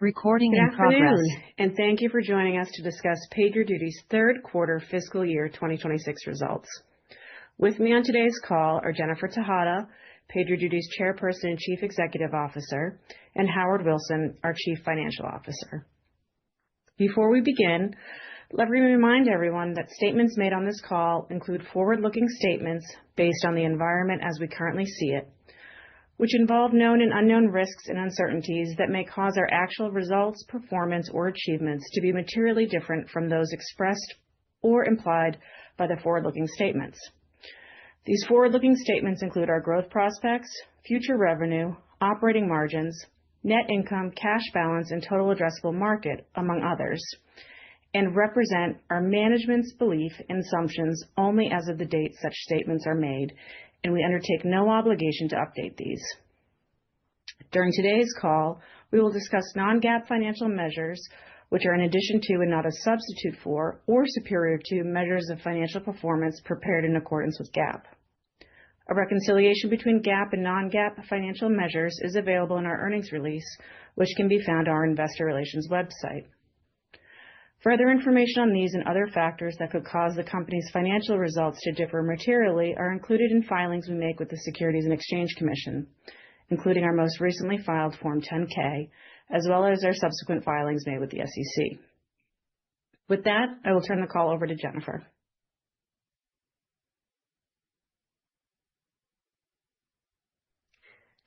Recording Good in progress. afternoon, and thank you for joining us to discuss PagerDuty's third quarter fiscal year 2026 results. With me on today's call are Jennifer Tejada, PagerDuty's Chairperson and Chief Executive Officer, and Howard Wilson, our Chief Financial Officer. Before we begin, let me remind everyone that statements made on this call include forward-looking statements based on the environment as we currently see it, which involve known and unknown risks and uncertainties that may cause our actual results, performance, or achievements to be materially different from those expressed or implied by the forward-looking statements. These forward-looking statements include our growth prospects, future revenue, operating margins, net income, cash balance, and total addressable market, among others, and represent our management's belief and assumptions only as of the date such statements are made, and we undertake no obligation to update these. During today's call, we will discuss non-GAAP financial measures, which are in addition to and not a substitute for or superior to measures of financial performance prepared in accordance with GAAP. A reconciliation between GAAP and non-GAAP financial measures is available in our earnings release, which can be found on our investor relations website. Further information on these and other factors that could cause the company's financial results to differ materially are included in filings we make with the Securities and Exchange Commission, including our most recently filed Form 10-K, as well as our subsequent filings made with the SEC. With that, I will turn the call over to Jennifer.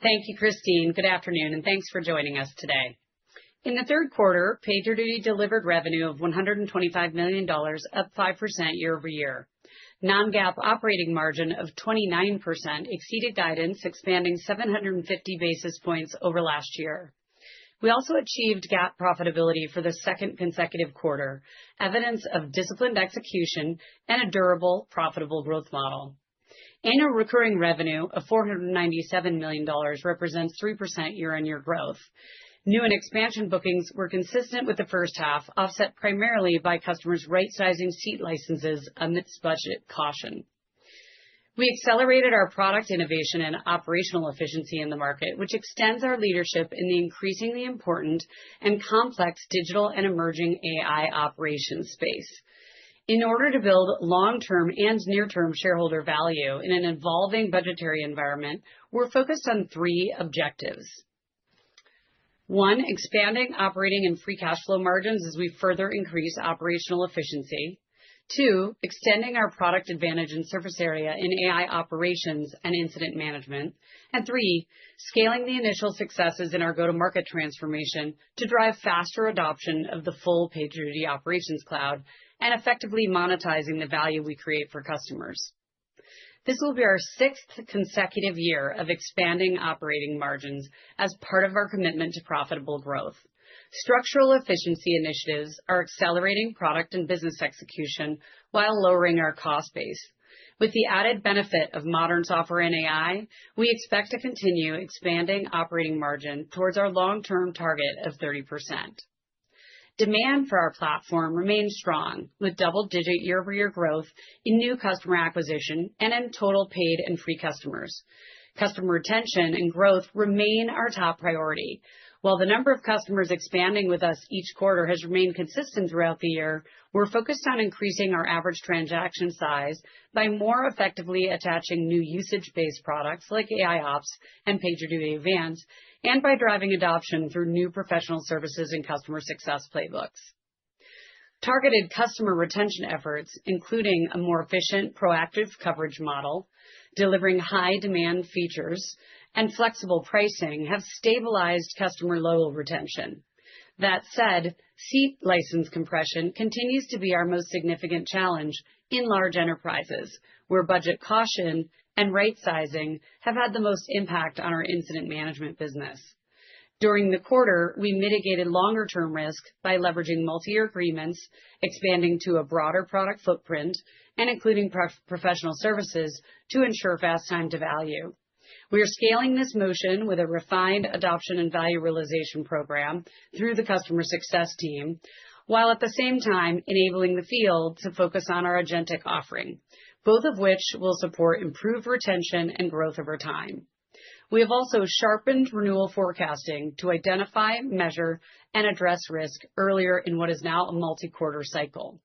Thank you, Christine. Good afternoon, and thanks for joining us today. In the third quarter, PagerDuty delivered revenue of $125 million, up 5% year over year. Non-GAAP operating margin of 29% exceeded guidance, expanding 750 basis points over last year. We also achieved GAAP profitability for the second consecutive quarter, evidence of disciplined execution and a durable, profitable growth model. Annual recurring revenue of $497 million represents 3% year-on-year growth. New and expansion bookings were consistent with the first half, offset primarily by customers right-sizing seat licenses amidst budget caution. We accelerated our product innovation and operational efficiency in the market, which extends our leadership in the increasingly important and complex digital and emerging AI operations space. In order to build long-term and near-term shareholder value in an evolving budgetary environment, we're focused on three objectives. One, expanding operating and free cash flow margins as we further increase operational efficiency. Two, extending our product advantage and surface area in AI operations and incident management. And three, scaling the initial successes in our go-to-market transformation to drive faster adoption of the full PagerDuty Operations Cloud and effectively monetizing the value we create for customers. This will be our sixth consecutive year of expanding operating margins as part of our commitment to profitable growth. Structural efficiency initiatives are accelerating product and business execution while lowering our cost base. With the added benefit of modern software and AI, we expect to continue expanding operating margin towards our long-term target of 30%. Demand for our platform remains strong, with double-digit year-over-year growth in new customer acquisition and in total paid and free customers. Customer retention and growth remain our top priority. While the number of customers expanding with us each quarter has remained consistent throughout the year, we're focused on increasing our average transaction size by more effectively attaching new usage-based products like AIOps and PagerDuty Advance, and by driving adoption through new professional services and customer success playbooks. Targeted customer retention efforts, including a more efficient, proactive coverage model, delivering high-demand features, and flexible pricing, have stabilized customer loyal retention. That said, seat license compression continues to be our most significant challenge in large enterprises, where budget caution and right-sizing have had the most impact on our incident management business. During the quarter, we mitigated longer-term risk by leveraging multi-year agreements, expanding to a broader product footprint, and including professional services to ensure fast time to value. We are scaling this motion with a refined adoption and value realization program through the customer success team, while at the same time enabling the field to focus on our agentic offering, both of which will support improved retention and growth over time. We have also sharpened renewal forecasting to identify, measure, and address risk earlier in what is now a multi-quarter cycle.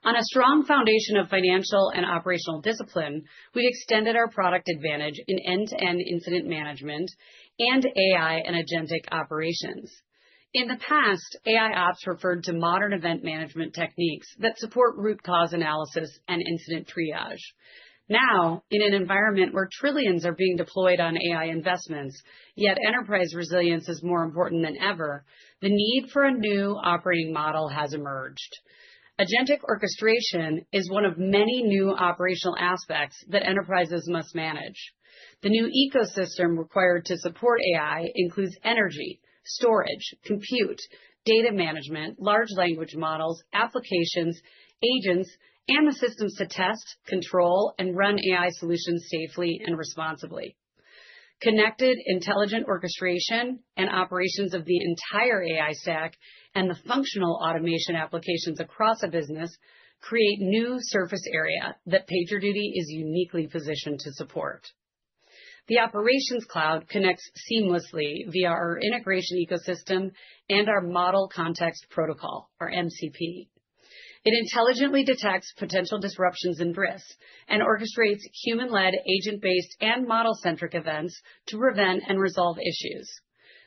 On a strong foundation of financial and operational discipline, we've extended our product advantage in end-to-end incident management and AI and agentic operations. In the past, AI ops referred to modern event management techniques that support root cause analysis and incident triage. Now, in an environment where trillions are being deployed on AI investments, yet enterprise resilience is more important than ever, the need for a new operating model has emerged. Agentic orchestration is one of many new operational aspects that enterprises must manage. The new ecosystem required to support AI includes energy, storage, compute, data management, large language models, applications, agents, and the systems to test, control, and run AI solutions safely and responsibly. Connected, intelligent orchestration and operations of the entire AI stack and the functional automation applications across a business create new surface area that PagerDuty is uniquely positioned to support. The Operations Cloud connects seamlessly via our integration ecosystem and our Model Context Protocol, or MCP. It intelligently detects potential disruptions and risks and orchestrates human-led, agent-based, and model-centric events to prevent and resolve issues.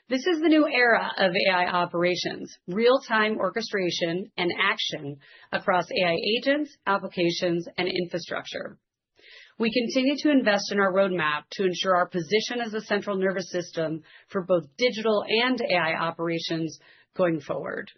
This is the new era of AI operations, real-time orchestration and action across AI agents, applications, and infrastructure. We continue to invest in our roadmap to ensure our position as a central nervous system for both digital and AI operations going forward.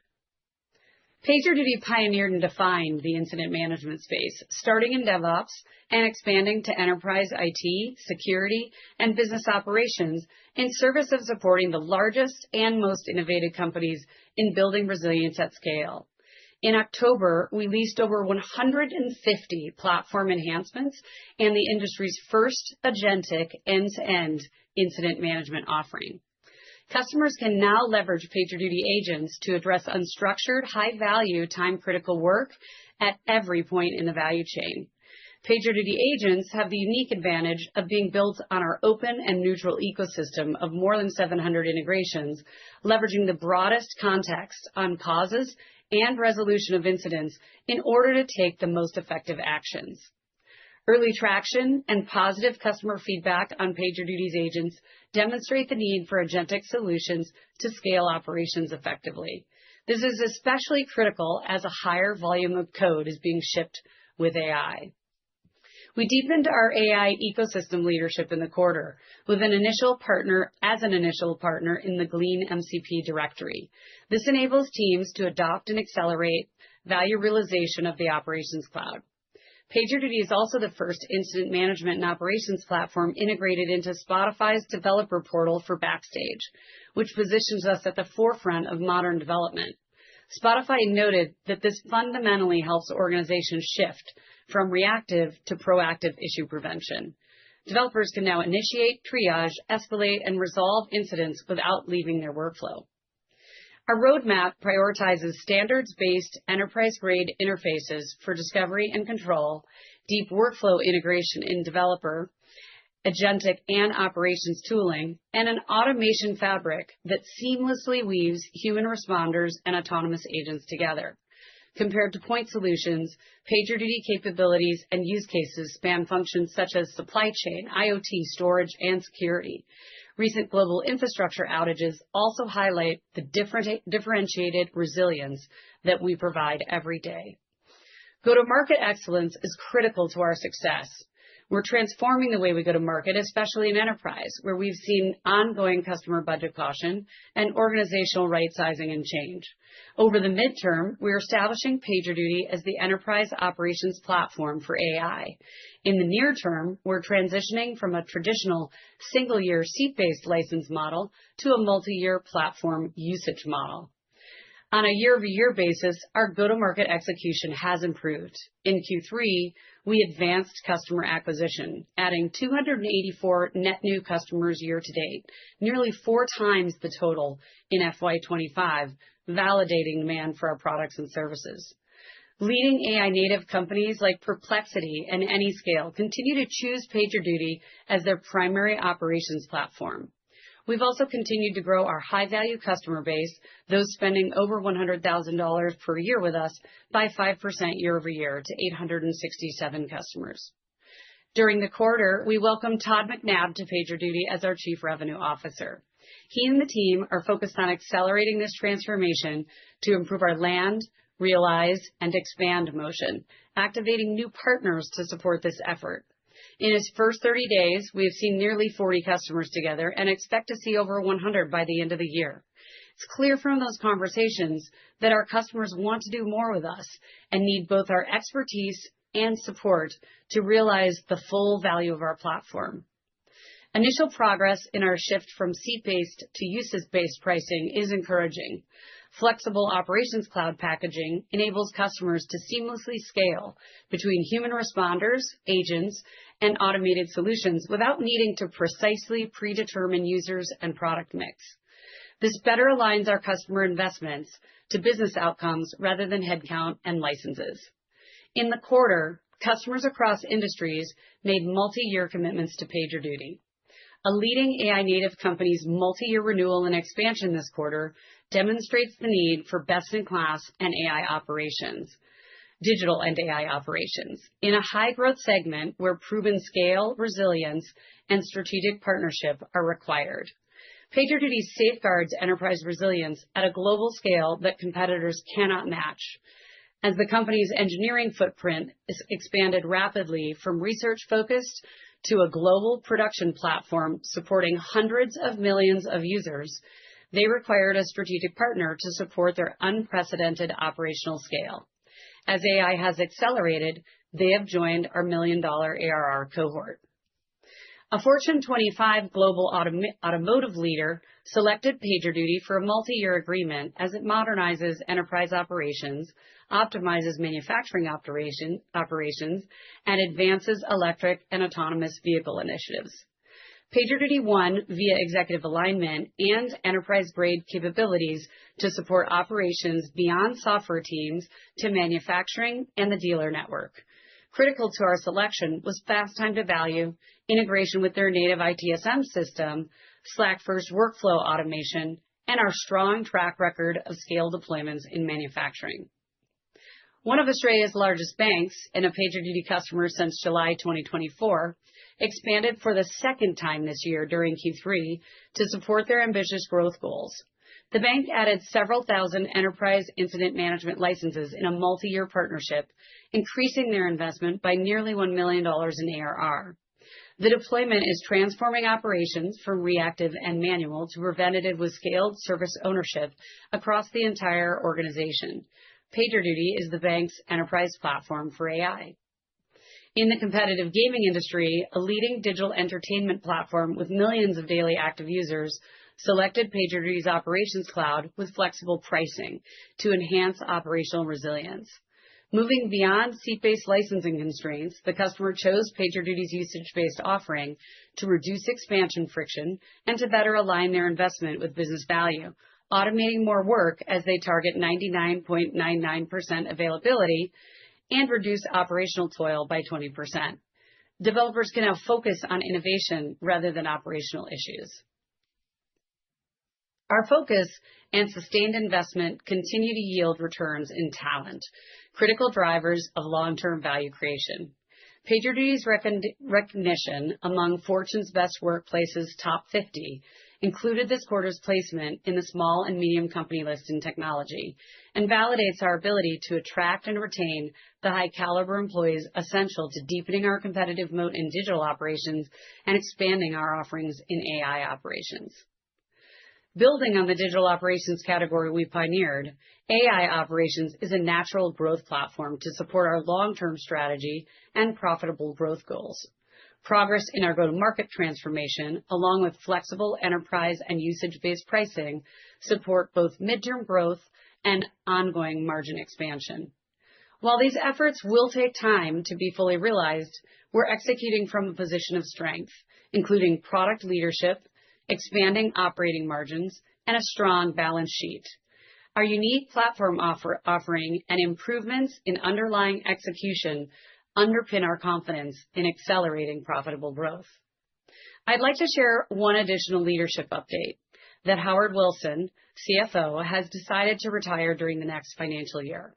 PagerDuty pioneered and defined the incident management space, starting in DevOps and expanding to enterprise IT, security, and business operations in service of supporting the largest and most innovative companies in building resilience at scale. In October, we released over 150 platform enhancements and the industry's first agentic end-to-end incident management offering. Customers can now leverage PagerDuty agents to address unstructured, high-value, time-critical work at every point in the value chain. PagerDuty agents have the unique advantage of being built on our open and neutral ecosystem of more than 700 integrations, leveraging the broadest context on causes and resolution of incidents in order to take the most effective actions. Early traction and positive customer feedback on PagerDuty's agents demonstrate the need for agentic solutions to scale operations effectively. This is especially critical as a higher volume of code is being shipped with AI. We deepened our AI ecosystem leadership in the quarter with an initial partner in the Glean MCP directory. This enables teams to adopt and accelerate value realization of the Operations Cloud. PagerDuty is also the first incident management and operations platform integrated into Spotify's developer portal for Backstage, which positions us at the forefront of modern development. Spotify noted that this fundamentally helps organizations shift from reactive to proactive issue prevention. Developers can now initiate, triage, escalate, and resolve incidents without leaving their workflow. Our roadmap prioritizes standards-based enterprise-grade interfaces for discovery and control, deep workflow integration in developer, agentic and operations tooling, and an automation fabric that seamlessly weaves human responders and autonomous agents together. Compared to point solutions, PagerDuty capabilities and use cases span functions such as supply chain, IoT, storage, and security. Recent global infrastructure outages also highlight the differentiated resilience that we provide every day. Go-to-market excellence is critical to our success. We're transforming the way we go to market, especially in enterprise, where we've seen ongoing customer budget caution and organizational right-sizing and change. Over the midterm, we're establishing PagerDuty as the enterprise operations platform for AI. In the near term, we're transitioning from a traditional single-year seat-based license model to a multi-year platform usage model. On a year-over-year basis, our go-to-market execution has improved. In Q3, we advanced customer acquisition, adding 284 net new customers year to date, nearly 4 times the total in FY25, validating demand for our products and services. Leading AI native companies like Perplexity and Anyscale continue to choose PagerDuty as their primary operations platform. We've also continued to grow our high-value customer base, those spending over $100,000 per year with us, by 5% year over year to 867 customers. During the quarter, we welcomed Todd McNabb to PagerDuty as our Chief Revenue Officer. He and the team are focused on accelerating this transformation to improve our land, realize, and expand motion, activating new partners to support this effort. In his first 30 days, we have seen nearly 40 customers together and expect to see over 100 by the end of the year. It's clear from those conversations that our customers want to do more with us and need both our expertise and support to realize the full value of our platform. Initial progress in our shift from seat-based to usage-based pricing is encouraging. Flexible Operations Cloud packaging enables customers to seamlessly scale between human responders, agents, and automated solutions without needing to precisely predetermine users and product mix. This better aligns our customer investments to business outcomes rather than headcount and licenses. In the quarter, customers across industries made multi-year commitments to PagerDuty. A leading AI native company's multi-year renewal and expansion this quarter demonstrates the need for best-in-class and AI operations, digital and AI operations, in a high-growth segment where proven scale, resilience, and strategic partnership are required. PagerDuty safeguards enterprise resilience at a global scale that competitors cannot match. As the company's engineering footprint is expanded rapidly from research-focused to a global production platform supporting hundreds of millions of users, they required a strategic partner to support their unprecedented operational scale. As AI has accelerated, they have joined our $1 million ARR cohort. A Fortune 25 global automotive leader selected PagerDuty for a multi-year agreement as it modernizes enterprise operations, optimizes manufacturing operations, and advances electric and autonomous vehicle initiatives. PagerDuty won via executive alignment and enterprise-grade capabilities to support operations beyond software teams to manufacturing and the dealer network. Critical to our selection was fast time to value, integration with their native ITSM system, Slack-first workflow automation, and our strong track record of scale deployments in manufacturing. One of Australia's largest banks, and a PagerDuty customer since July 2024, expanded for the second time this year during Q3 to support their ambitious growth goals. The bank added several thousand enterprise incident management licenses in a multi-year partnership, increasing their investment by nearly $1 million in ARR. The deployment is transforming operations from reactive and manual to preventative with scaled service ownership across the entire organization. PagerDuty is the bank's enterprise platform for AI. In the competitive gaming industry, a leading digital entertainment platform with millions of daily active users selected PagerDuty's Operations Cloud with flexible pricing to enhance operational resilience. Moving beyond seat-based licensing constraints, the customer chose PagerDuty's usage-based offering to reduce expansion friction and to better align their investment with business value, automating more work as they target 99.99% availability and reduce operational toil by 20%. Developers can now focus on innovation rather than operational issues. Our focus and sustained investment continue to yield returns in talent, critical drivers of long-term value creation. PagerDuty's recognition among Fortune's Best Workplaces Top 50 included this quarter's placement in the small and medium company list in technology and validates our ability to attract and retain the high-caliber employees essential to deepening our competitive moat in digital operations and expanding our offerings in AI operations. Building on the digital operations category we pioneered, AI operations is a natural growth platform to support our long-term strategy and profitable growth goals. Progress in our go-to-market transformation, along with flexible enterprise and usage-based pricing, support both midterm growth and ongoing margin expansion. While these efforts will take time to be fully realized, we're executing from a position of strength, including product leadership, expanding operating margins, and a strong balance sheet. Our unique platform offering and improvements in underlying execution underpin our confidence in accelerating profitable growth. I'd like to share one additional leadership update that Howard Wilson, CFO, has decided to retire during the next financial year.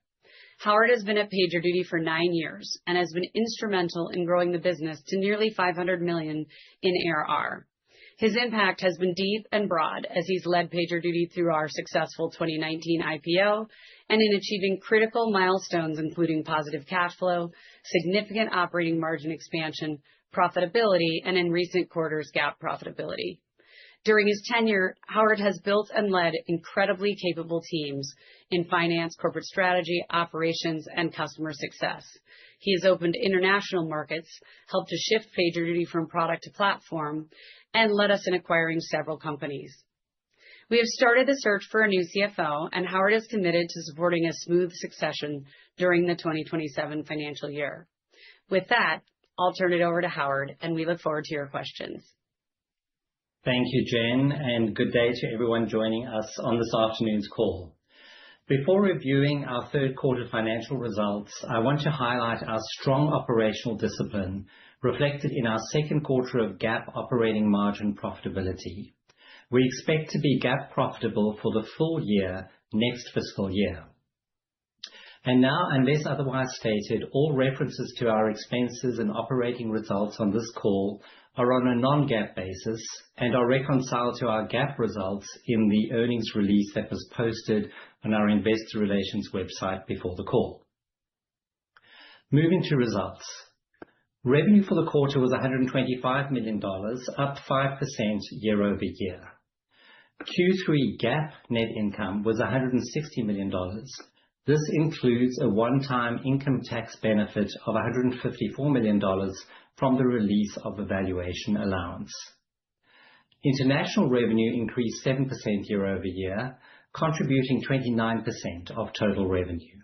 Howard has been at PagerDuty for 9 years and has been instrumental in growing the business to nearly $500 million in ARR. His impact has been deep and broad as he's led PagerDuty through our successful 2019 IPO and in achieving critical milestones, including positive cash flow, significant operating margin expansion, profitability, and in recent quarters, GAAP profitability. During his tenure, Howard has built and led incredibly capable teams in finance, corporate strategy, operations, and customer success. He has opened international markets, helped to shift PagerDuty from product to platform, and led us in acquiring several companies. We have started the search for a new CFO, and Howard is committed to supporting a smooth succession during the 2027 financial year. With that, I'll turn it over to Howard, and we look forward to your questions. Thank you, Jen, and good day to everyone joining us on this afternoon's call. Before reviewing our third quarter financial results, I want to highlight our strong operational discipline reflected in our second quarter of GAAP operating margin profitability. We expect to be GAAP profitable for the full year next fiscal year. And now, unless otherwise stated, all references to our expenses and operating results on this call are on a non-GAAP basis and are reconciled to our GAAP results in the earnings release that was posted on our investor relations website before the call. Moving to results. Revenue for the quarter was $125 million, up 5% year over year. Q3 GAAP net income was $160 million. This includes a one-time income tax benefit of $154 million from the release of the valuation allowance. International revenue increased 7% year over year, contributing 29% of total revenue.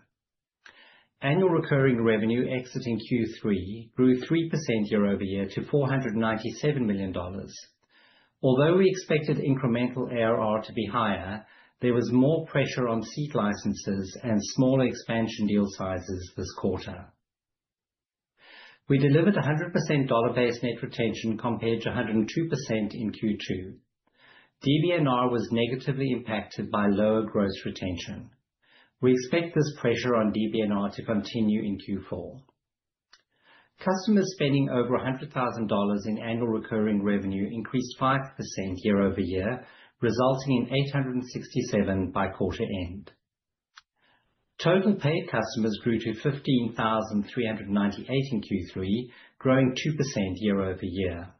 Annual recurring revenue exiting Q3 grew 3% year over year to $497 million. Although we expected incremental ARR to be higher, there was more pressure on seat licenses and smaller expansion deal sizes this quarter. We delivered 100% dollar-based net retention compared to 102% in Q2. DBNR was negatively impacted by lower gross retention. We expect this pressure on DBNR to continue in Q4. Customers spending over $100,000 in annual recurring revenue increased 5% year over year, resulting in 867 by quarter end. Total paid customers grew to 15,398 in Q3, growing 2% year over year.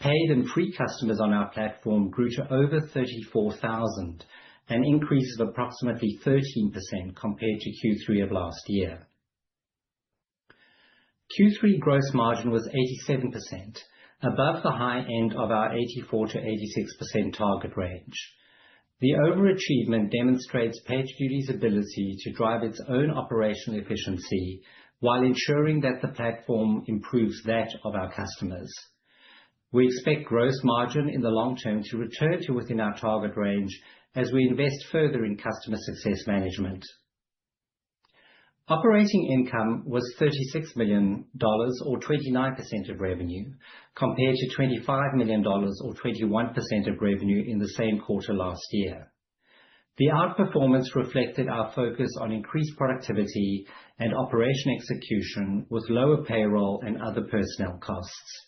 Paid and free customers on our platform grew to over 34,000, an increase of approximately 13% compared to Q3 of last year. Q3 gross margin was 87%, above the high end of our 84 to 86% target range. The overachievement demonstrates PagerDuty's ability to drive its own operational efficiency while ensuring that the platform improves that of our customers. We expect gross margin in the long term to return to within our target range as we invest further in customer success management. Operating income was $36 million, or 29% of revenue, compared to $25 million, or 21% of revenue in the same quarter last year. The outperformance reflected our focus on increased productivity and operation execution with lower payroll and other personnel costs.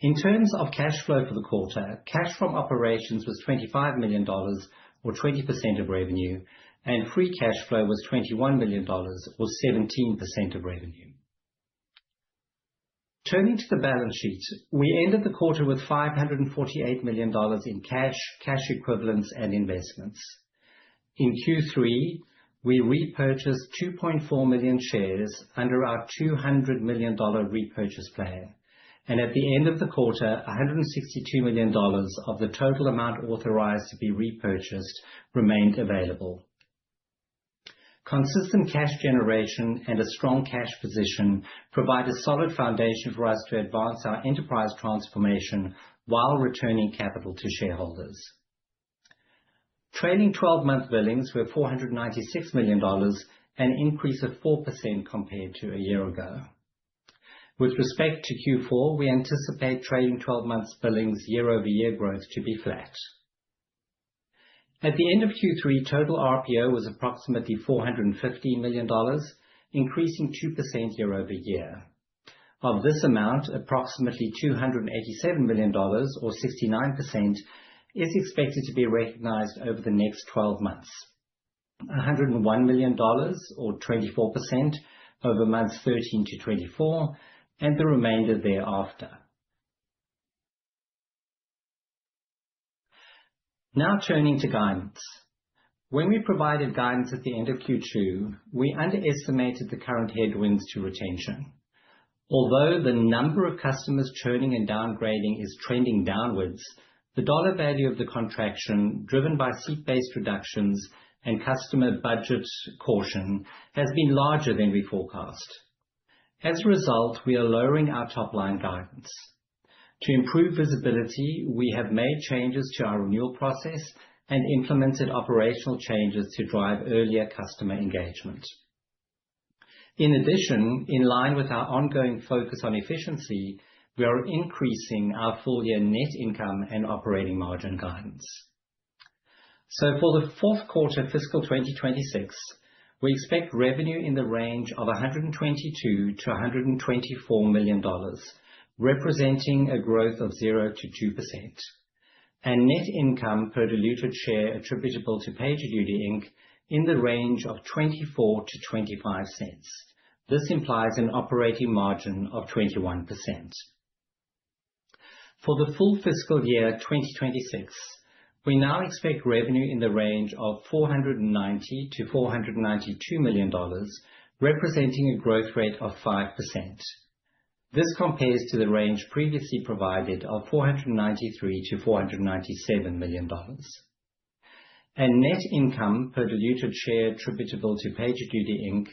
In terms of cash flow for the quarter, cash from operations was $25 million, or 20% of revenue, and free cash flow was $21 million, or 17% of revenue. Turning to the balance sheet, we ended the quarter with $548 million in cash, cash equivalents, and investments. In Q3, we repurchased 2.4 million shares under our $200 million repurchase plan, and at the end of the quarter, $162 million of the total amount authorized to be repurchased remained available. Consistent cash generation and a strong cash position provide a solid foundation for us to advance our enterprise transformation while returning capital to shareholders. Trailing 12-month billings were $496 million, an increase of 4% compared to a year ago. With respect to Q4, we anticipate trailing 12 months billings year-over-year growth to be flat. At the end of Q3, total RPO was approximately $450 million, increasing 2% year-over-year. Of this amount, approximately $287 million, or 69%, is expected to be recognized over the next 12 months. $101 million, or 24%, over months 13 to 24, and the remainder thereafter. Now turning to guidance. When we provided guidance at the end of Q2, we underestimated the current headwinds to retention. Although the number of customers churning and downgrading is trending downwards, the dollar value of the contraction, driven by seat-based reductions and customer budget caution, has been larger than we forecast. As a result, we are lowering our top-line guidance. To improve visibility, we have made changes to our renewal process and implemented operational changes to drive earlier customer engagement. In addition, in line with our ongoing focus on efficiency, we are increasing our full-year net income and operating margin guidance. So for the fourth quarter fiscal 2026, we expect revenue in the range of $122 to $124 million, representing a growth of 0 to 2%, and net income per diluted share attributable to PagerDuty Inc. in the range of 24 to 25 cents. This implies an operating margin of 21%. For the full fiscal year 2026, we now expect revenue in the range of $490 to $492 million, representing a growth rate of 5%. This compares to the range previously provided of $493 to $497 million. And net income per diluted share attributable to PagerDuty Inc.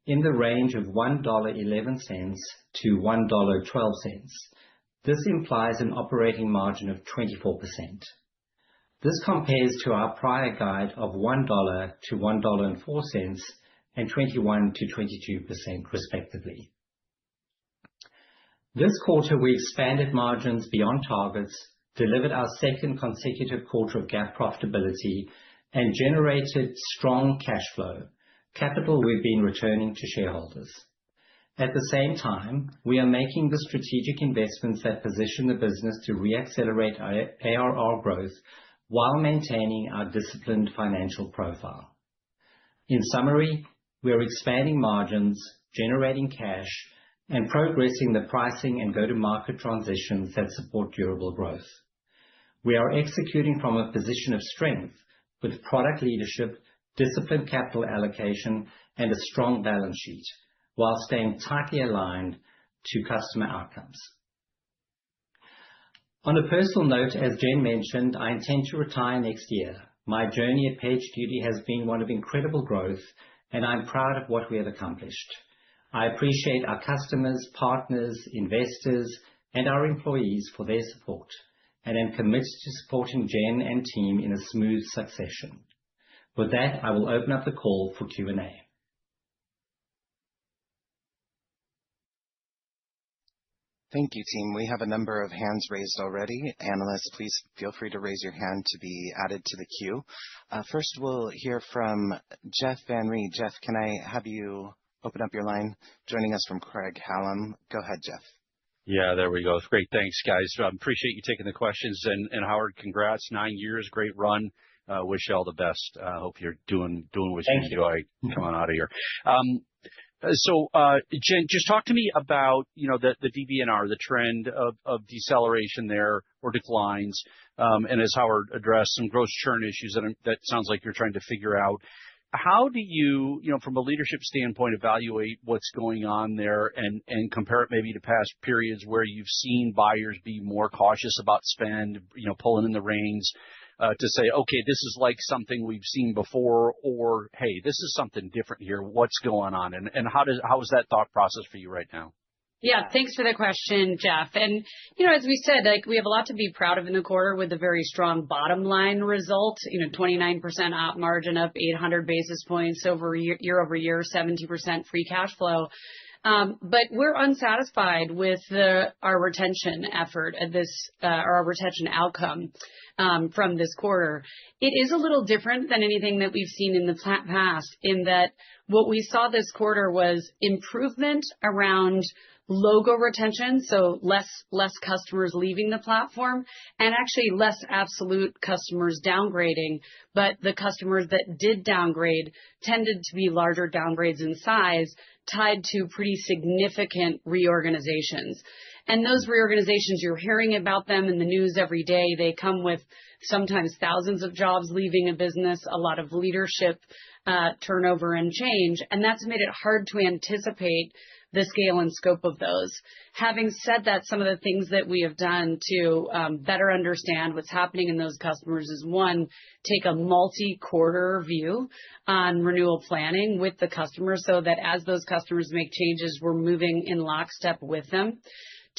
in the range of $1.11 to $1.12. This implies an operating margin of 24%. This compares to our prior guide of $1 to $1.04 and 21 to 22% respectively. This quarter, we expanded margins beyond targets, delivered our second consecutive quarter of GAAP profitability, and generated strong cash flow, capital we've been returning to shareholders. At the same time, we are making the strategic investments that position the business to re-accelerate our ARR growth while maintaining our disciplined financial profile. In summary, we are expanding margins, generating cash, and progressing the pricing and go-to-market transitions that support durable growth. We are executing from a position of strength with product leadership, disciplined capital allocation, and a strong balance sheet, while staying tightly aligned to customer outcomes. On a personal note, as Jen mentioned, I intend to retire next year. My journey at PagerDuty has been one of incredible growth, and I'm proud of what we have accomplished. I appreciate our customers, partners, investors, and our employees for their support, and am committed to supporting Jen and team in a smooth succession. With that, I will open up the call for Q&A. Thank you, team. We have a number of hands raised already. Analysts, please feel free to raise your hand to be added to the queue. First, we'll hear from Jeff Van Rhee. Jeff, can I have you open up your line? Joining us from Craig-Hallum. Go ahead, Jeff. Yeah, there we go. It's great. Thanks, guys. Appreciate you taking the questions. And Howard, congrats. 9 years, great run. Wish you all the best. Hope you're doing what you enjoy coming out of here. So, Jen, just talk to me about, the DBNR, the trend of deceleration there or declines. And as Howard addressed, some gross churn issues that sounds like you're trying to figure out. How do you, from a leadership standpoint, evaluate what's going on there and compare it maybe to past periods where you've seen buyers be more cautious about spend, pulling in the reins to say, okay, this is like something we've seen before, or hey, this is something different here. What's going on? And how is that thought process for you right now? Yeah, thanks for the question, Jeff. And, as we said, we have a lot to be proud of in the quarter with a very strong bottom line result, 29% op margin up 800 basis points year over year, 70% free cash flow. But we're unsatisfied with our retention effort at our retention outcome from this quarter. It is a little different than anything that we've seen in the past, in that what we saw this quarter was improvement around logo retention, so less customers leaving the platform, and actually less absolute customers downgrading. But the customers that did downgrade tended to be larger downgrades in size, tied to pretty significant reorganizations. And those reorganizations, you're hearing about them in the news every day. They come with sometimes thousands of jobs leaving a business, a lot of leadership turnover and change, and that's made it hard to anticipate the scale and scope of those. Having said that, some of the things that we have done to better understand what's happening in those customers is, one, take a multi-quarter view on renewal planning with the customers so that as those customers make changes, we're moving in lockstep with them.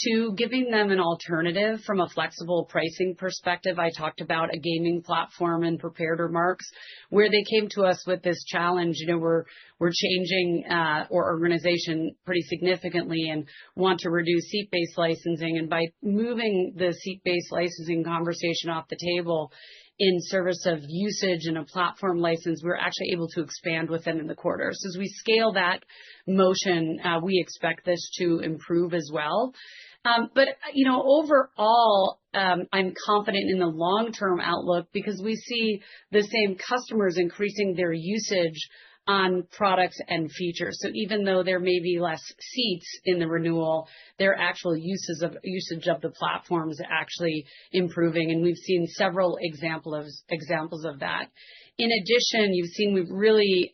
Two, giving them an alternative from a flexible pricing perspective. I talked about a gaming platform in prepared remarks where they came to us with this challenge. We're changing our organization pretty significantly and want to reduce seat-based licensing. And by moving the seat-based licensing conversation off the table in service of usage and a platform license, we're actually able to expand with them in the quarter. So as we scale that motion, we expect this to improve as well. But, overall, I'm confident in the long-term outlook because we see the same customers increasing their usage on products and features. So even though there may be less seats in the renewal, their actual usage of the platform is actually improving. And we've seen several examples of that. In addition, you've seen we've really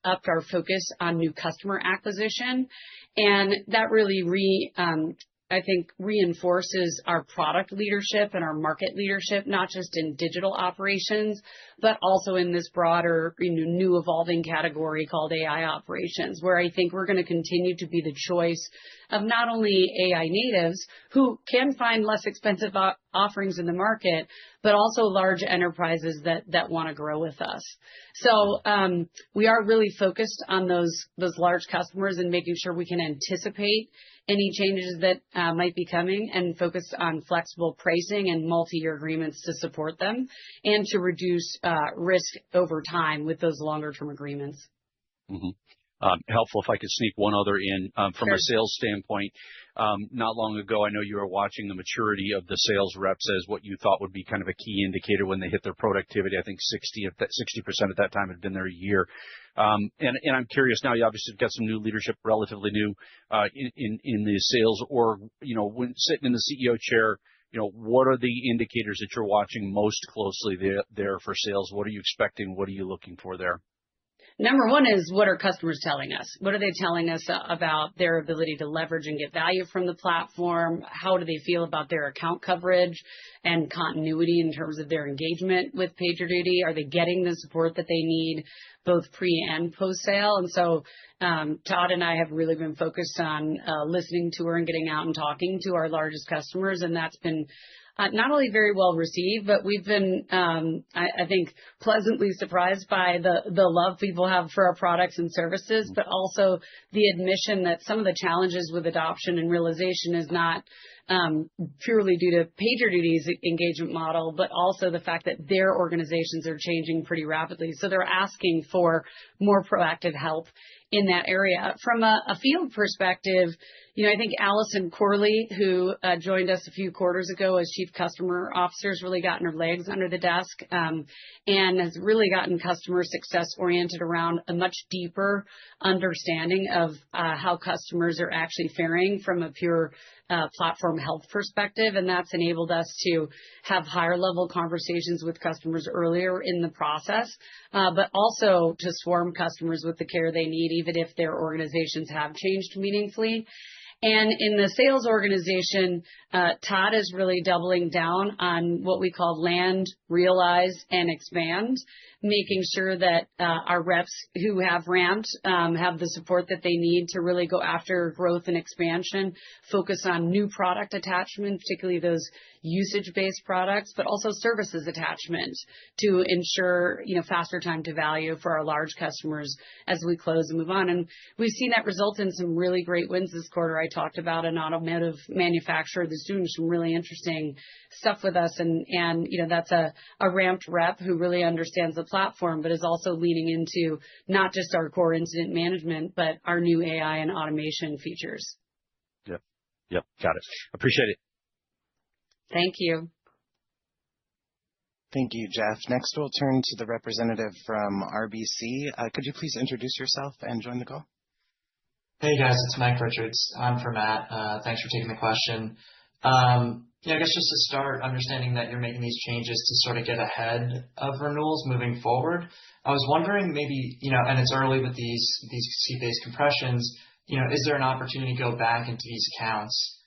upped our focus on new customer acquisition. And that really I think reinforces our product leadership and our market leadership, not just in digital operations, but also in this broader, new evolving category called AI operations, where I think we're going to continue to be the choice of not only AI natives who can find less expensive offerings in the market, but also large enterprises that want to grow with us. So we are really focused on those large customers and making sure we can anticipate any changes that might be coming and focus on flexible pricing and multi-year agreements to support them and to reduce risk over time with those longer-term agreements. Helpful if I could sneak one other in from Sure. a sales standpoint. Not long ago, I know you were watching the maturity of the sales reps as what you thought would be kind of a key indicator when they hit their productivity. I think 60% at that time had been there a year. And I'm curious now, you obviously have got some new leadership, relatively new in the sales, or, when sitting in the CEO chair, what are the indicators that you're watching most closely there for sales? What are you expecting? What are you looking for there? Number one is, what are customers telling us? What are they telling us about their ability to leverage and get value from the platform? How do they feel about their account coverage and continuity in terms of their engagement with PagerDuty? Are they getting the support that they need both pre and post sale? And so Todd and I have really been focused on listening to her and getting out and talking to our largest customers. And that's been not only very well received, but we've been, I think, pleasantly surprised by the love people have for our products and services, but also the admission that some of the challenges with adoption and realization is not purely due to PagerDuty's engagement model, but also the fact that their organizations are changing pretty rapidly. So they're asking for more proactive help in that area. From a field perspective, I think Allison Corley, who joined us a few quarters ago as Chief Customer Officer, has really gotten her legs under the desk and has really gotten customer success oriented around a much deeper understanding of how customers are actually faring from a pure platform health perspective. And that's enabled us to have higher level conversations with customers earlier in the process, but also to swarm customers with the care they need, even if their organizations have changed meaningfully. And in the sales organization, Todd is really doubling down on what we call land, realize, and expand, making sure that our reps who have ramped have the support that they need to really go after growth and expansion, focus on new product attachment, particularly those usage-based products, but also services attachment to ensure, faster time to value for our large customers as we close and move on. And we've seen that result in some really great wins this quarter. I talked about an automotive manufacturer that's doing some really interesting stuff with us. And that's a ramped rep who really understands the platform, but is also leaning into not just our core incident management, but our new AI and automation features. Yep. Got it. Appreciate it. Thank you. Thank you, Jeff. Next, we'll turn to the representative from RBC. Could you please introduce yourself and join the call? Hey guys, it's Mike Richards. I'm for Matt. Thanks for taking the question. I guess just to start, understanding that you're making these changes to sort of get ahead of renewals moving forward, I was wondering maybe, and it's early with these seat-based compressions, is there an opportunity to go back into these accounts,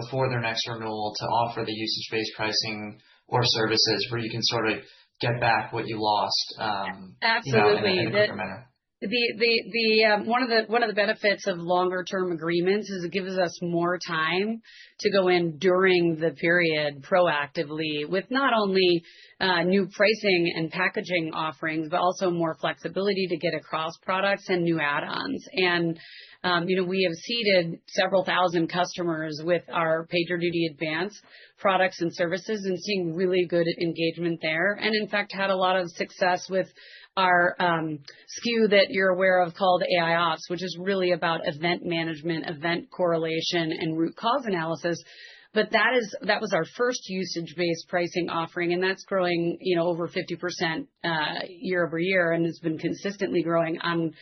before their next renewal to offer the usage-based pricing or services where you can sort of get back what you lost? Absolutely. In a quicker manner? One of the benefits of longer term agreements is it gives us more time to go in during the period proactively with not only new pricing and packaging offerings, but also more flexibility to get across products and new add-ons. And we have seeded several thousand customers with our PagerDuty Advanced products and services and seeing really good engagement there. And in fact, had a lot of success with our SKU that you're aware of called AI Ops, which is really about event management, event correlation, and root cause analysis. But that was our first usage-based pricing offering, and that's growing, over 50% year over year, and it's been consistently growing on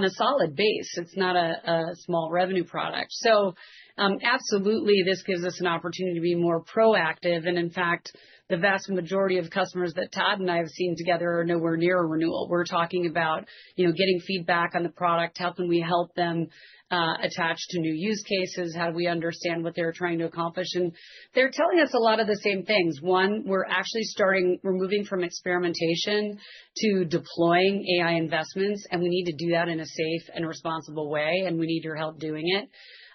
a solid base. It's not a small revenue product. So absolutely, this gives us an opportunity to be more proactive. And in fact, the vast majority of customers that Todd and I have seen together are nowhere near a renewal. We're talking about, getting feedback on the product, how can we help them attach to new use cases, how do we understand what they're trying to accomplish. And they're telling us a lot of the same things. One, we're moving from experimentation to deploying AI investments, and we need to do that in a safe and responsible way, and we need your help doing it.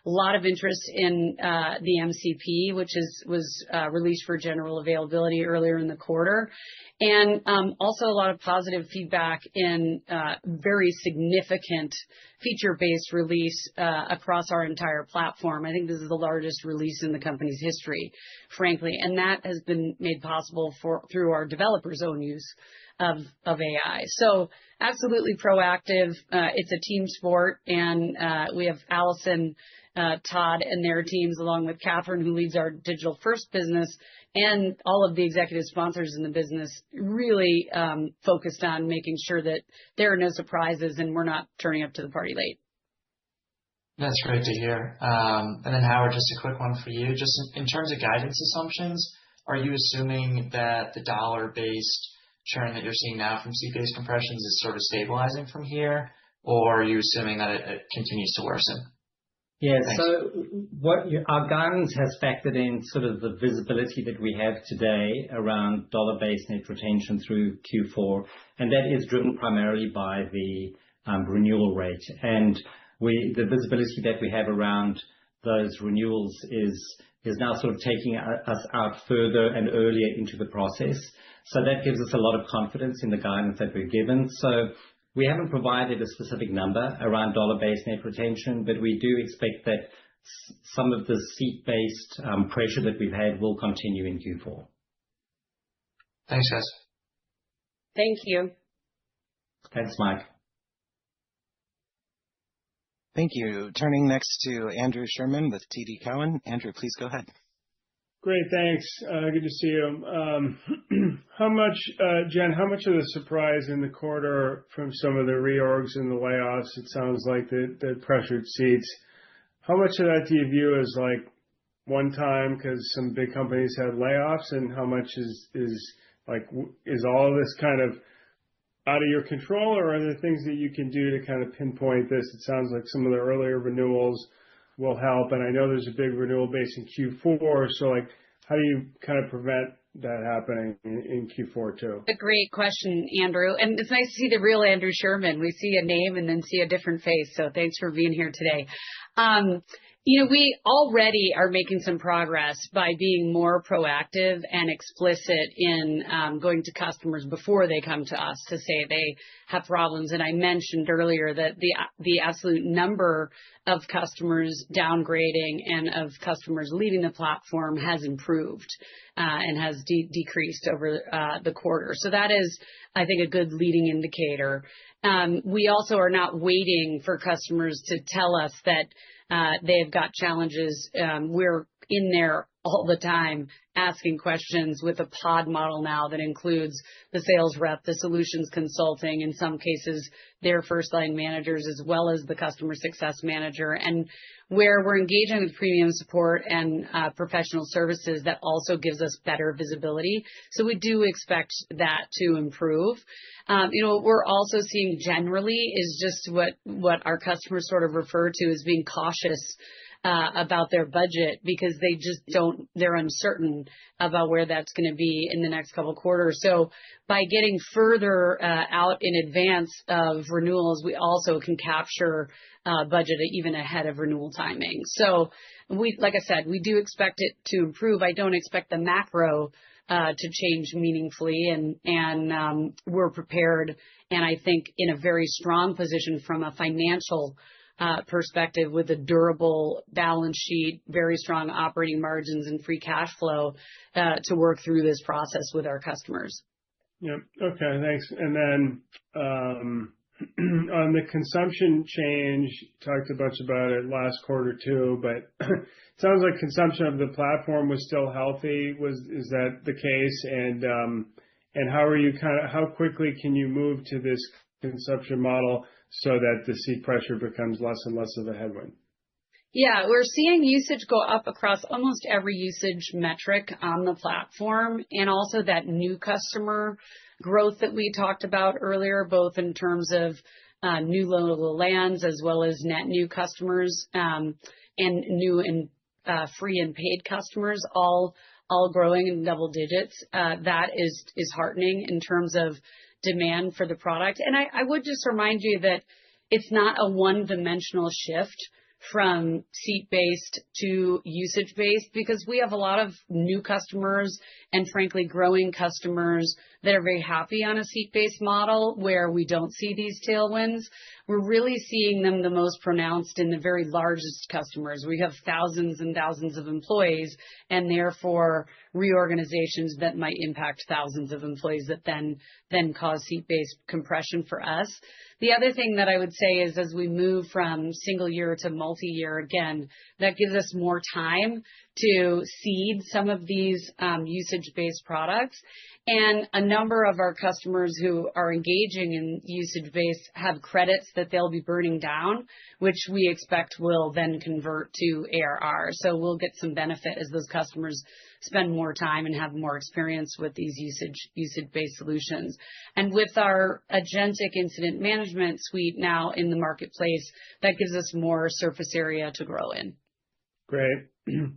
A lot of interest in the MCP, which was released for general availability earlier in the quarter. And also a lot of positive feedback in very significant feature-based release across our entire platform. I think this is the largest release in the company's history, frankly. And that has been made possible through our developers' own use of AI. So absolutely proactive. It's a team sport, and we have Allison, Todd, and their teams, along with Catherine, who leads our digital first business, and all of the executive sponsors in the business, really focused on making sure that there are no surprises and we're not turning up to the party late. That's great to hear. And then Howard, just a quick one for you. Just in terms of guidance assumptions, are you assuming that the dollar-based churn that you're seeing now from seat-based compressions is sort of stabilizing from here, or are you assuming that it continues to worsen? Yeah, Thanks. so our guidance has factored in sort of the visibility that we have today around dollar-based net retention through Q4, and that is driven primarily by the renewal rate. And the visibility that we have around those renewals is now sort of taking us out further and earlier into the process. So that gives us a lot of confidence in the guidance that we've given. So we haven't provided a specific number around dollar-based net retention, but we do expect that some of the seat-based pressure that we've had will continue in Q4. Thanks, guys. Thank you. Thanks, Mike. Thank you. Turning next to Andrew Sherman with TD Cowen. Andrew, please go ahead. Great, thanks. Good to see you. Jen, how much of the surprise in the quarter from some of the reorgs and the layoffs, it sounds like the pressured seats, how much of that do you view as like one time because some big companies had layoffs, and how much is all of this kind of out of your control, or are there things that you can do to kind of pinpoint this? It sounds like some of the earlier renewals will help. And I know there's a big renewal base in Q4. So like, how do you kind of prevent that happening in Q4 too? A great question, Andrew. And it's nice to see the real Andrew Sherman. We see a name and then see a different face. So thanks for being here today. We already are making some progress by being more proactive and explicit in going to customers before they come to us to say they have problems. And I mentioned earlier that the absolute number of customers downgrading and of customers leaving the platform has improved and has decreased over the quarter. So that is, I think, a good leading indicator. We also are not waiting for customers to tell us that they've got challenges. We're in there all the time asking questions with a pod model now that includes the sales rep, the solutions consulting, in some cases, their first line managers, as well as the customer success manager. And where we're engaging with premium support and professional services, that also gives us better visibility. So we do expect that to improve. What we're also seeing generally is just what our customers sort of refer to as being cautious about their budget, because they're uncertain about where that's going to be in the next couple of quarters. So by getting further out in advance of renewals, we also can capture budget even ahead of renewal timing. So like I said, we do expect it to improve. I don't expect the macro to change meaningfully, and we're prepared, and I think in a very strong position from a financial perspective, with a durable balance sheet, very strong operating margins and free cash flow to work through this process with our customers. Yep. Okay, thanks. And then on the consumption change, talked a bunch about it last quarter too, but it sounds like consumption of the platform was still healthy. Is that the case? And how quickly can you move to this consumption model so that the seat pressure becomes less and less of a headwind? Yeah, we're seeing usage go up across almost every usage metric on the platform, and also that new customer growth that we talked about earlier, both in terms of new logo lands as well as net new customers and new and free and paid customers, all growing in double digits. That is heartening in terms of demand for the product. And I would just remind you that it's not a one-dimensional shift from seat-based to usage-based, because we have a lot of new customers and frankly growing customers that are very happy on a seat-based model where we don't see these tailwinds. We're really seeing them the most pronounced in the very largest customers. We have thousands and thousands of employees, and therefore reorganizations that might impact thousands of employees that then cause seat-based compression for us. The other thing that I would say is, as we move from single year to multi-year, again, that gives us more time to seed some of these usage-based products. And a number of our customers who are engaging in usage-based have credits that they'll be burning down, which we expect will then convert to ARR. So we'll get some benefit as those customers spend more time and have more experience with these usage-based solutions. And with our agentic incident management suite now in the marketplace, that gives us more surface area to grow in. Great. And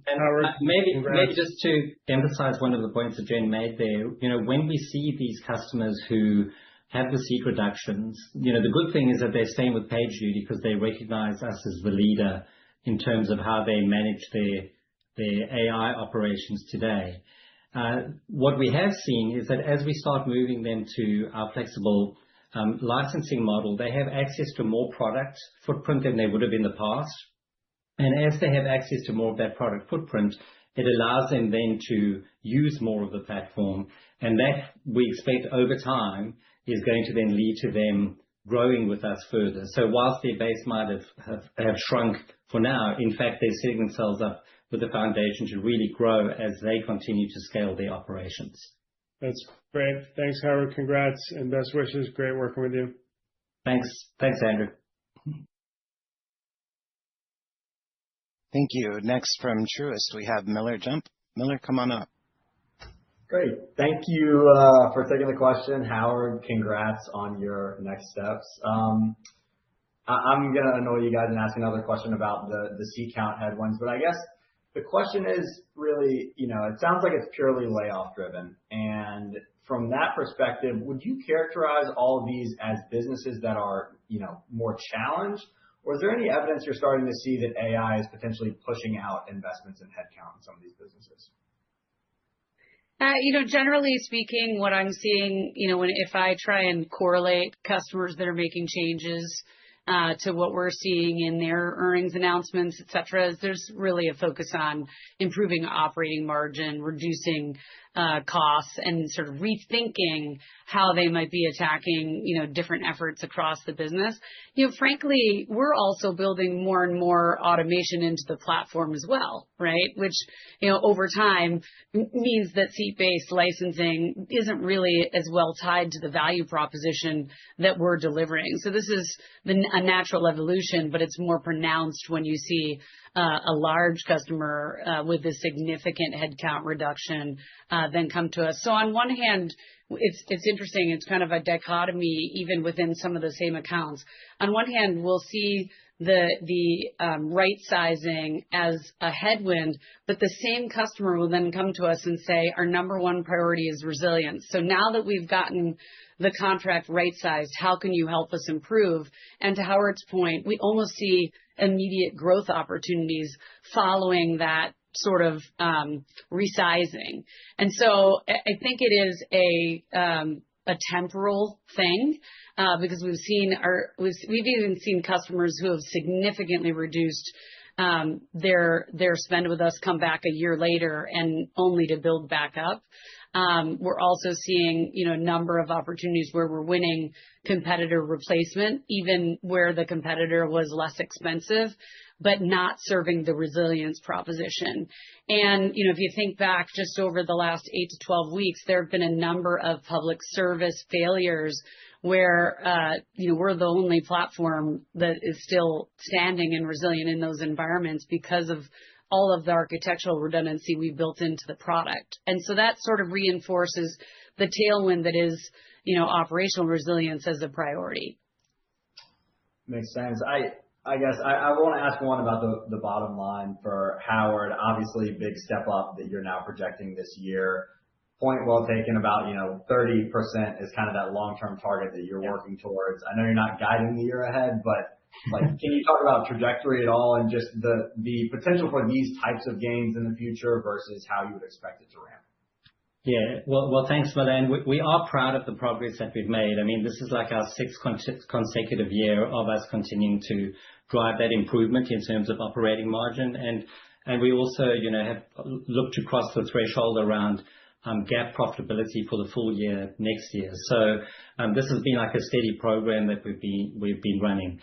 maybe just to emphasize one of the points that Jen made there, when we see these customers who have the seat reductions, the good thing is that they're staying with PagerDuty because they recognize us as the leader in terms of how they manage their AI operations today. What we have seen is that as we start moving them to our flexible licensing model, they have access to more product footprint than they would have in the past. And as they have access to more of that product footprint, it allows them then to use more of the platform. And that, we expect over time, is going to then lead to them growing with us further. So whilst their base might have shrunk for now, in fact, they're setting themselves up with the foundation to really grow as they continue to scale their operations. That's great. Thanks, Howard. Congrats and best wishes. Great working with you. Thanks, Andrew. Thank you. Next from Truist, we have Miller Jump. Miller, come on up. Great. Thank you for taking the question. Howard, congrats on your next steps. I'm going to annoy you guys and ask another question about the seat count headwinds, but I guess the question is really, it sounds like it's purely layoff driven. And from that perspective, would you characterize all of these as businesses that are, more challenged? Or is there any evidence you're starting to see that AI is potentially pushing out investments in headcount in some of these businesses? Generally speaking, what I'm seeing, if I try and correlate customers that are making changes to what we're seeing in their earnings announcements, et cetera, is there's really a focus on improving operating margin, reducing costs, and sort of rethinking how they might be attacking, different efforts across the business. Frankly, we're also building more and more automation into the platform as well, right? Which, over time means that seat-based licensing isn't really as well tied to the value proposition that we're delivering. So this is a natural evolution, but it's more pronounced when you see a large customer with a significant headcount reduction then come to us. So on one hand, it's interesting. It's kind of a dichotomy even within some of the same accounts. On one hand, we'll see the right sizing as a headwind, but the same customer will then come to us and say, our number one priority is resilience. So now that we've gotten the contract right sized, how can you help us improve? And to Howard's point, we almost see immediate growth opportunities following that sort of resizing. And so I think it is a temporal thing because we've even seen customers who have significantly reduced their spend with us come back a year later and only to build back up. We're also seeing, a number of opportunities where we're winning competitor replacement, even where the competitor was less expensive, but not serving the resilience proposition. And, if you think back just over the last 8 to 12 weeks, there have been a number of public service failures where, we're the only platform that is still standing and resilient in those environments because of all of the architectural redundancy we built into the product. And so that sort of reinforces the tailwind that is, operational resilience as a priority. Makes sense. I guess I want to ask one about the bottom line for Howard. Obviously, big step up that you're now projecting this year. Point well taken about, 30% is kind of that long-term target that you're working towards. I know you're not guiding the year ahead, but can you talk about trajectory at all and just the potential for these types of gains in the future versus how you would expect it to ramp? Yeah, well, thanks, Milan. We are proud of the progress that we've made. I mean, this is like our sixth consecutive year of us continuing to drive that improvement in terms of operating margin. And we also, have looked to cross the threshold around GAAP profitability for the full year next year. So this has been like a steady program that we've been running.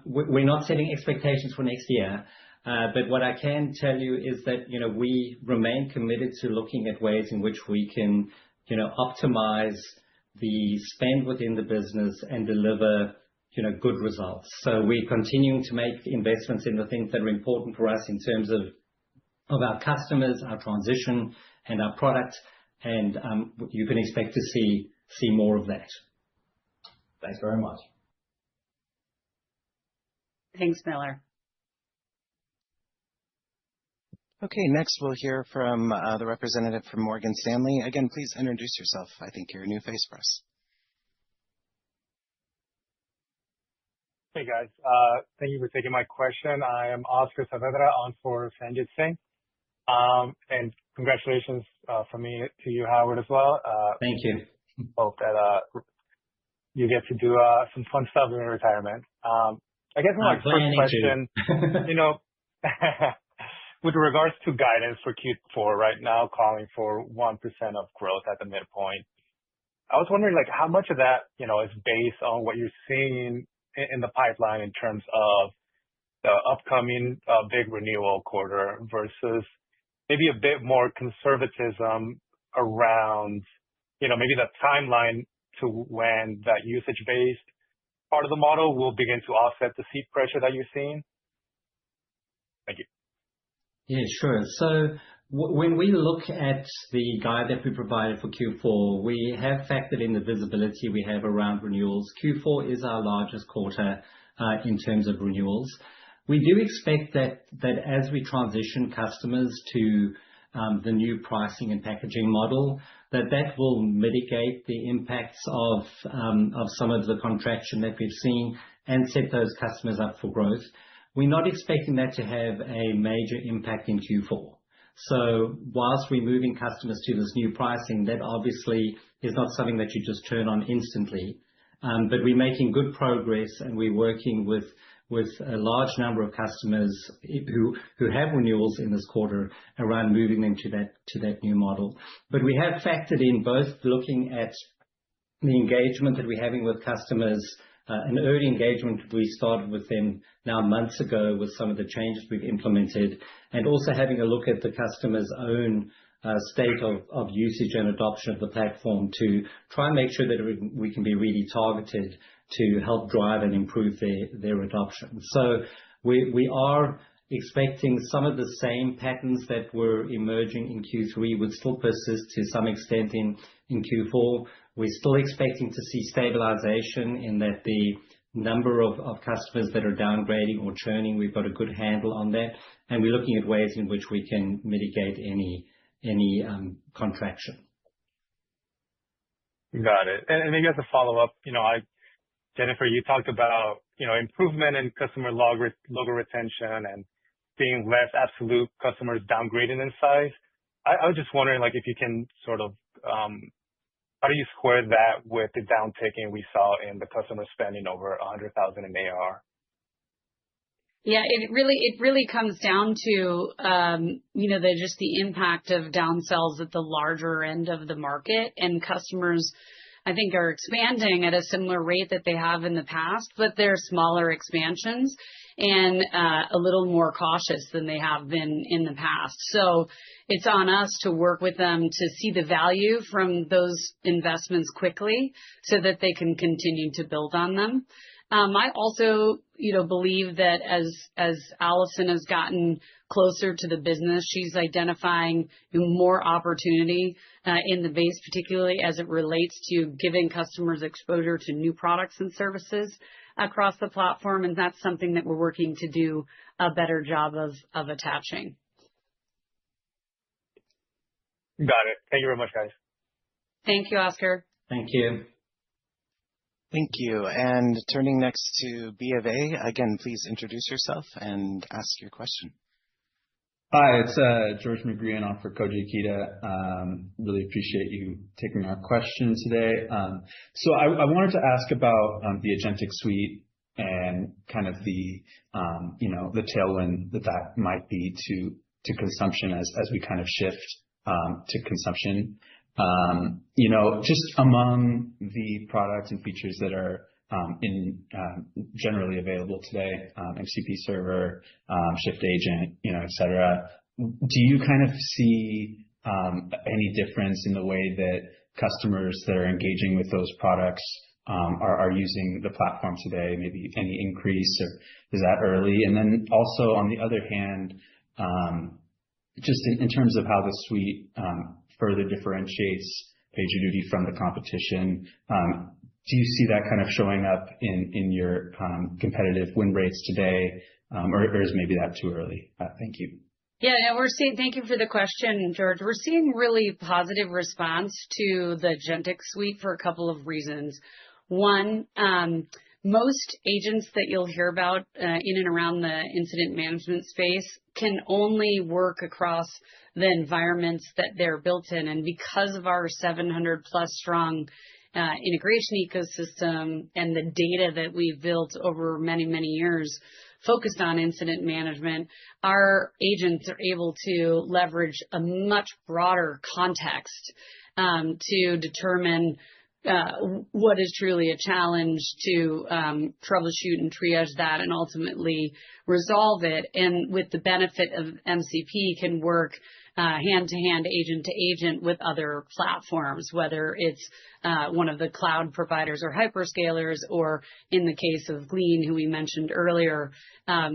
We're not setting expectations for next year, but what I can tell you is that we remain committed to looking at ways in which we can optimize the spend within the business and deliver good results. So we're continuing to make investments in the things that are important for us in terms of our customers, our transition, and our product, and you can expect to see more of that. Thanks very much. Thanks, Miller. Okay, next we'll hear from the representative from Morgan Stanley. Again, please introduce yourself. I think you're a new face for us. Hey guys, thank you for taking my question. I am Oscar Saavedra on for Sanjit Singh. And congratulations from me to you, Howard, as well. Thank you. Hope that you get to do some fun stuff in your retirement. I guess my first question, with regards to guidance for Q4 right now, calling for 1% of growth at the midpoint, I was wondering how much of that, is based on what you're seeing in the pipeline in terms of the upcoming big renewal quarter versus maybe a bit more conservatism around, maybe the timeline to when that usage-based part of the model will begin to offset the seat pressure that you're seeing? Thank you. Yeah, sure. So when we look at the guide that we provided for Q4, we have factored in the visibility we have around renewals. Q4 is our largest quarter in terms of renewals. We do expect that as we transition customers to the new pricing and packaging model, that will mitigate the impacts of some of the contraction that we've seen and set those customers up for growth. We're not expecting that to have a major impact in Q4. So whilst we're moving customers to this new pricing, that obviously is not something that you just turn on instantly. But we're making good progress, and we're working with a large number of customers who have renewals in this quarter around moving them to that new model. But we have factored in both looking at the engagement that we're having with customers, an early engagement we started with them now months ago with some of the changes we've implemented, and also having a look at the customer's own state of usage and adoption of the platform to try and make sure that we can be really targeted to help drive and improve their adoption. So we are expecting some of the same patterns that were emerging in Q3 would still persist to some extent in Q4. We're still expecting to see stabilization in that the number of customers that are downgrading or churning, we've got a good handle on that, and we're looking at ways in which we can mitigate any contraction. Got it. And maybe as a follow-up, Jennifer, you talked about, improvement in customer logo retention and seeing less absolute customers downgrading in size. I was just wondering, if you can sort of, how do you square that with the downticking we saw in the customer spending over 100,000 in ARR? Yeah, it really comes down to, just the impact of downsells at the larger end of the market, and customers, I think, are expanding at a similar rate that they have in the past, but they're smaller expansions and a little more cautious than they have been in the past. So it's on us to work with them to see the value from those investments quickly so that they can continue to build on them. I also, believe that as Allison has gotten closer to the business, she's identifying more opportunity in the base, particularly as it relates to giving customers exposure to new products and services across the platform. And that's something that we're working to do a better job of attaching. Got it. Thank you very much, guys. Thank you, Oscar. Thank you. Thank you. And turning next to B of A, again, please introduce yourself and ask your question. Hi, it's George McGreehan on for Koji Ikeda. Really appreciate you taking our question today. So I wanted to ask about the agentic suite and kind of the tailwind that might be to consumption as we kind of shift to consumption. Just among the products and features that are generally available today, MCP server, Shift Agent, et cetera. Do you kind of see any difference in the way that customers that are engaging with those products are using the platform today? Maybe any increase, or is that early? And then also, on the other hand, just in terms of how the suite further differentiates PagerDuty from the competition, do you see that kind of showing up in your competitive win rates today, or is maybe that too early? Thank you. Yeah, thank you for the question, George. We're seeing really positive response to the agentic suite for a couple of reasons. One, most agents that you'll hear about in and around the incident management space can only work across the environments that they're built in. And because of our 700 plus strong integration ecosystem and the data that we've built over many, many years focused on incident management, our agents are able to leverage a much broader context to determine what is truly a challenge, to troubleshoot and triage that and ultimately resolve it. And with the benefit of MCP, can work hand to hand, agent to agent with other platforms, whether it's one of the cloud providers or hyperscalers, or in the case of Glean, who we mentioned earlier,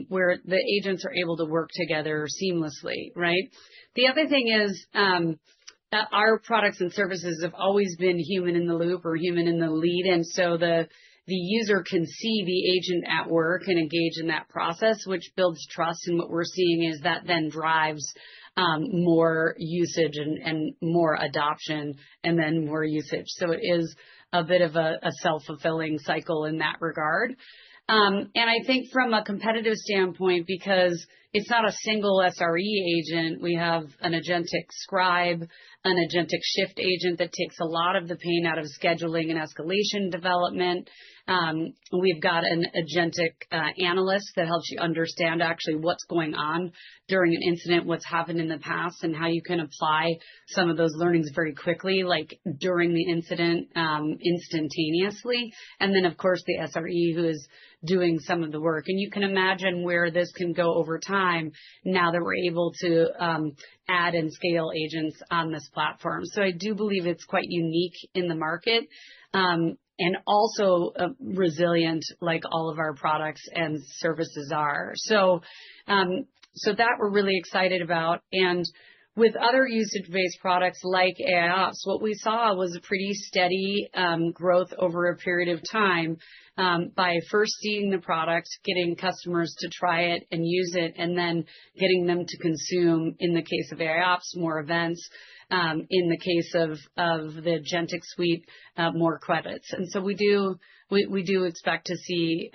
where the agents are able to work together seamlessly, right? The other thing is, our products and services have always been human in the loop or human in the lead. And so the the user can see the agent at work and engage in that process, which builds trust. And what we're seeing is that then drives more usage and more adoption and then more usage. So it is a bit of a self-fulfilling cycle in that regard. And I think from a competitive standpoint, because it's not a single SRE agent, we have an agentic scribe, an agentic shift agent that takes a lot of the pain out of scheduling and escalation development. We've got an agentic analyst that helps you understand actually what's going on during an incident, what's happened in the past, and how you can apply some of those learnings very quickly, like during the incident, instantaneously. And then, of course, the SRE who is doing some of the work. And you can imagine where this can go over time now that we're able to add and scale agents on this platform. So I do believe it's quite unique in the market. And also resilient, like all of our products and services are. So that we're really excited about. And with other usage-based products like AIOps, what we saw was a pretty steady growth over a period of time by first seeing the product, getting customers to try it and use it, and then getting them to consume, in the case of AIOps, more events. In the case of the agentic suite, more credits. And so we do expect to see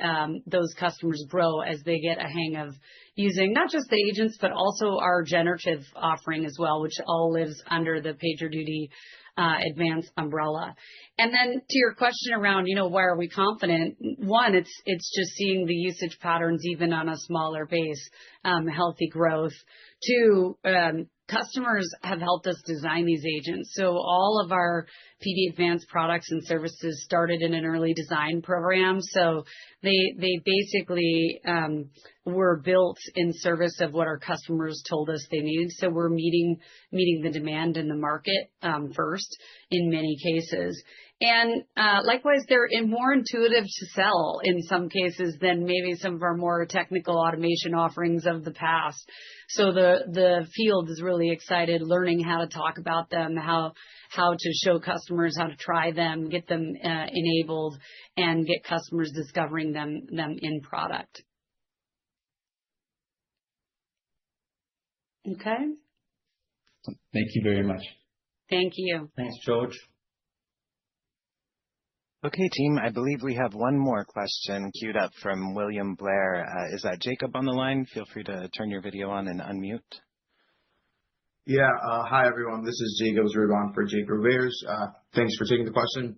those customers grow as they get a hang of using not just the agents, but also our generative offering as well, which all lives under the PagerDuty Advanced umbrella. And then to your question around, why are we confident? One, it's just seeing the usage patterns even on a smaller base, healthy growth. Two, customers have helped us design these agents. So all of our PD Advanced products and services started in an early design program. So they basically were built in service of what our customers told us they needed. So we're meeting the demand in the market first in many cases. And likewise, they're more intuitive to sell in some cases than maybe some of our more technical automation offerings of the past. So the field is really excited learning how to talk about them, how to show customers how to try them, get them enabled, and get customers discovering them in product. Okay. Thank you very much. Thank you. Thanks, George. Okay, team, I believe we have one more question queued up from William Blair. Is that Jacob on the line? Feel free to turn your video on and unmute. Yeah, hi everyone. This is Jacob Zerban for Jake Roberts. Thanks for taking the question.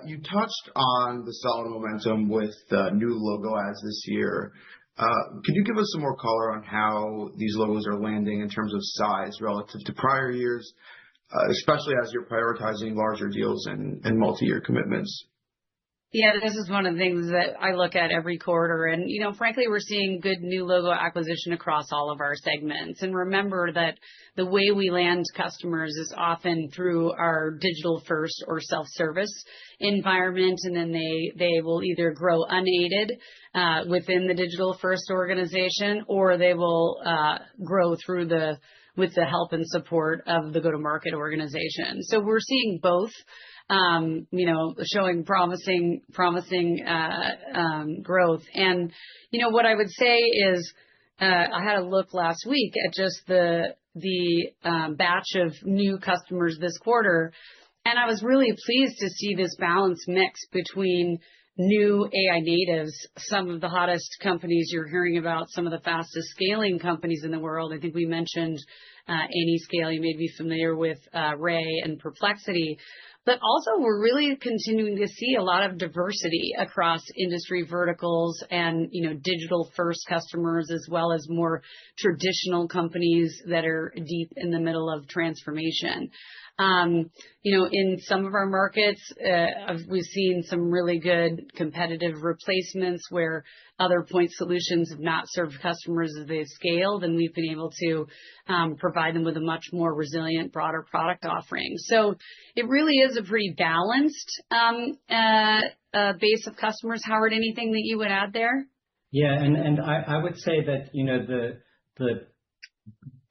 You touched on the solid momentum with new logo ads this year. Could you give us some more color on how these logos are landing in terms of size relative to prior years, especially as you're prioritizing larger deals and multi-year commitments? Yeah, this is one of the things that I look at every quarter. And, frankly, we're seeing good new logo acquisition across all of our segments. And remember that the way we land customers is often through our digital first or self-service environment. And then they will either grow unaided within the digital first organization, or they will grow with the help and support of the go-to-market organization. So we're seeing both, showing promising growth. And, what I would say is, I had a look last week at just the batch of new customers this quarter, and I was really pleased to see this balanced mix between new AI natives, some of the hottest companies you're hearing about, some of the fastest scaling companies in the world. I think we mentioned AnyScale. You may be familiar with Ray and Perplexity. But also, we're really continuing to see a lot of diversity across industry verticals and, digital first customers, as well as more traditional companies that are deep in the middle of transformation. In some of our markets, we've seen some really good competitive replacements where other point solutions have not served customers as they've scaled, and we've been able to provide them with a much more resilient, broader product offering. So it really is a pretty balanced base of customers. Howard, anything that you would add there? Yeah, and I would say that,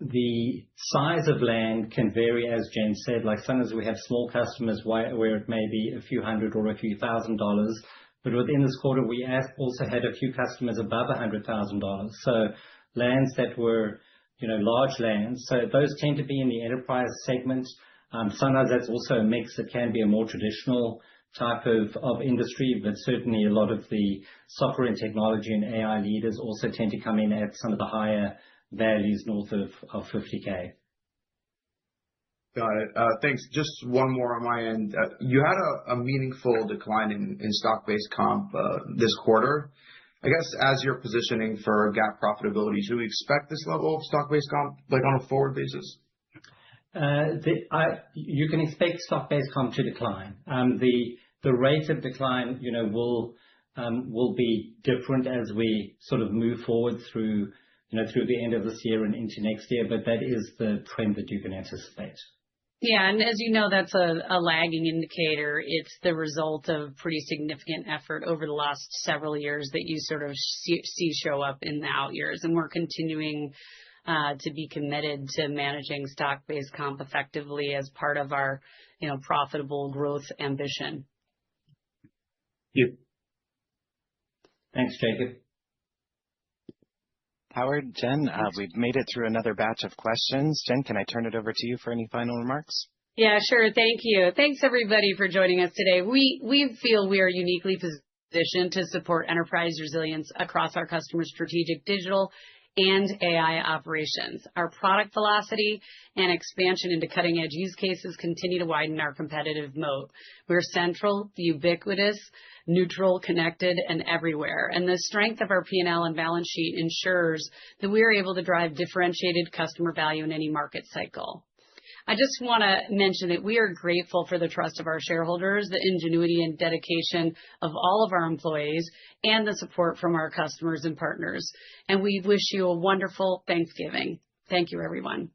the size of land can vary, as Jen said. Like sometimes we have small customers where it may be a few hundred or a few $1,000s, But within this quarter, we also had a few customers above $100,000. So lands that were, large lands. So those tend to be in the enterprise segment. Sometimes that's also a mix. It can be a more traditional type of industry, but certainly a lot of the software and technology and AI leaders also tend to come in at some of the higher values north of $50K. Got it. Thanks. Just one more on my end. You had a meaningful decline in stock-based comp this quarter. I guess as you're positioning for GAAP profitability, should we expect this level of stock-based comp on a forward basis? You can expect stock-based comp to decline. The rate of decline, will be different as we sort of move forward through the end of this year and into next year. But that is the trend that you can anticipate. Yeah, and as you know, that's a lagging indicator. It's the result of pretty significant effort over the last several years that you sort of see show up in the out years. And we're continuing to be committed to managing stock-based comp effectively as part of our, profitable growth ambition. Yep. Thanks, Jacob. Howard, Jen, we've made it through another batch of questions. Jen, can I turn it over to you for any final remarks? Yeah, sure. Thank you. Thanks, everybody, for joining us today. We feel we are uniquely positioned to support enterprise resilience across our customers' strategic digital and AI operations. Our product velocity and expansion into cutting-edge use cases continue to widen our competitive moat. We're central, ubiquitous, neutral, connected, and everywhere. And the strength of our P&L and balance sheet ensures that we are able to drive differentiated customer value in any market cycle. I just want to mention that we are grateful for the trust of our shareholders, the ingenuity and dedication of all of our employees, and the support from our customers and partners. And we wish you a wonderful Thanksgiving. Thank you, everyone.